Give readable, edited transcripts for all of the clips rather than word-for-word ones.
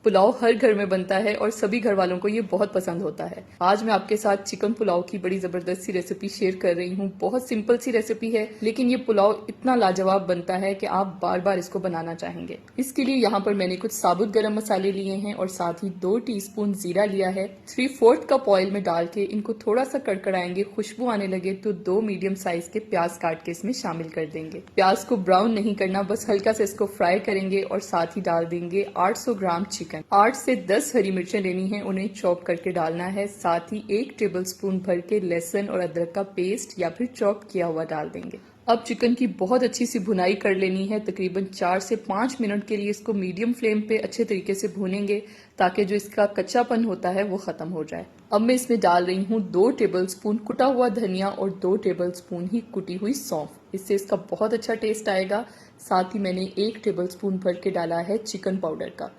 पुलाव हर घर में बनता है और सभी घर वालों को ये बहुत पसंद होता है। आज मैं आपके साथ चिकन पुलाव की बड़ी जबरदस्त सी रेसिपी शेयर कर रही हूँ। बहुत सिंपल सी रेसिपी है, लेकिन ये पुलाव इतना लाजवाब बनता है कि आप बार बार इसको बनाना चाहेंगे। इसके लिए यहाँ पर मैंने कुछ साबुत गरम मसाले लिए हैं और साथ ही 2 टीस्पून जीरा लिया है। 3/4 कप ऑयल में डाल के इनको थोड़ा सा कड़कड़ाएंगे, खुशबू आने लगे तो 2 मीडियम साइज के प्याज काट के इसमें शामिल कर देंगे। प्याज को ब्राउन नहीं करना, बस हल्का से इसको फ्राई करेंगे और साथ ही डाल देंगे 800 ग्राम चिकन। 8 से 10 हरी मिर्चें लेनी है, उन्हें चॉप करके डालना है। साथ ही 1 टेबलस्पून भर के लहसुन और अदरक का पेस्ट या फिर चॉप किया हुआ डाल देंगे। अब चिकन की बहुत अच्छी सी भुनाई कर लेनी है। तकरीबन 4 से 5 मिनट के लिए इसको मीडियम फ्लेम पे अच्छे तरीके से भूनेंगे ताकि जो इसका कच्चापन होता है वो खत्म हो जाए। अब मैं इसमें डाल रही हूँ 2 टेबलस्पून कुटा हुआ धनिया और 2 टेबलस्पून ही कुटी हुई सौंफ। इससे इसका बहुत अच्छा टेस्ट आएगा। साथ ही मैंने 1 टेबलस्पून भर के डाला है चिकन पाउडर का।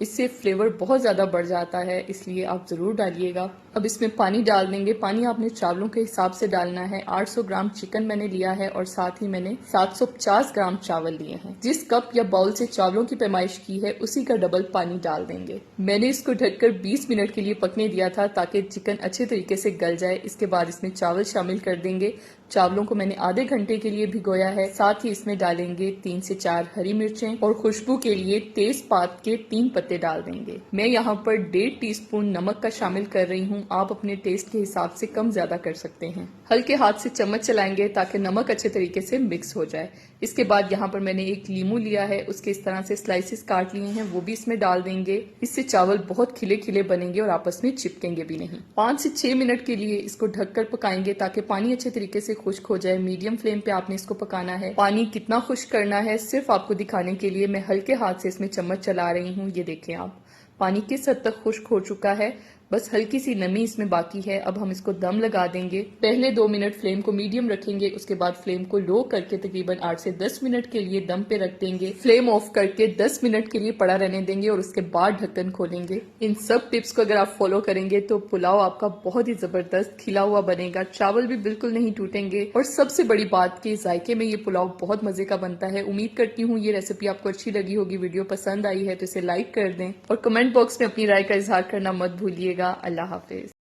इससे फ्लेवर बहुत ज़्यादा बढ़ जाता है, इसलिए आप ज़रूर डालिएगा। अब इसमें पानी डाल देंगे। पानी आपने चावलों के हिसाब से डालना है। 800 ग्राम चिकन मैंने लिया है और साथ ही मैंने 750 ग्राम चावल लिए हैं। जिस कप या बाउल से चावलों की पैमाइश की है उसी का डबल पानी डाल देंगे। मैंने इसको ढककर 20 मिनट के लिए पकने दिया था ताकि चिकन अच्छे तरीके से गल जाए। इसके बाद इसमें चावल शामिल कर देंगे। चावलों को मैंने आधे घंटे के लिए भिगोया है। साथ ही इसमें डालेंगे 3 से 4 हरी मिर्चें और खुशबू के लिए तेजपात के 3 पत्ते डाल देंगे। मैं यहाँ पर 1.5 टीस्पून नमक का शामिल कर रही हूँ। आप अपने टेस्ट के हिसाब से कम ज्यादा कर सकते हैं। हल्के हाथ से चम्मच चलाएंगे ताकि नमक अच्छे तरीके से मिक्स हो जाए। इसके बाद यहाँ पर मैंने एक लीमू लिया है, उसके इस तरह से स्लाइसेस काट लिए हैं, वो भी इसमें डाल देंगे। इससे चावल बहुत खिले खिले बनेंगे और आपस में चिपकेंगे भी नहीं। 5 से 6 मिनट के लिए इसको ढककर पकाएंगे ताकि पानी अच्छे तरीके से खुश्क हो जाए। मीडियम फ्लेम पे आपने इसको पकाना है। पानी कितना खुश्क करना है सिर्फ आपको दिखाने के लिए मैं हल्के हाथ से इसमें चम्मच चला रही हूँ। ये देखें आप, पानी किस हद तक खुश्क हो चुका है, बस हल्की सी नमी इसमें बाकी है। अब हम इसको दम लगा देंगे। पहले 2 मिनट फ्लेम को मीडियम रखेंगे, उसके बाद फ्लेम को लो करके तकरीबन 8 से 10 मिनट के लिए दम पे रख देंगे। फ्लेम ऑफ करके 10 मिनट के लिए पड़ा रहने देंगे और उसके बाद ढक्कन खोलेंगे। इन सब टिप्स को अगर आप फॉलो करेंगे तो पुलाव आपका बहुत ही जबरदस्त खिला हुआ बनेगा। चावल भी बिल्कुल नहीं टूटेंगे और सबसे बड़ी बात कि जायके में ये पुलाव बहुत मजे का बनता है। उम्मीद करती हूँ ये रेसिपी आपको अच्छी लगी होगी। वीडियो पसंद आई है तो इसे लाइक कर दें और कमेंट बॉक्स में अपनी राय का इजहार करना मत भूलिएगा। अल्लाह हाफिज।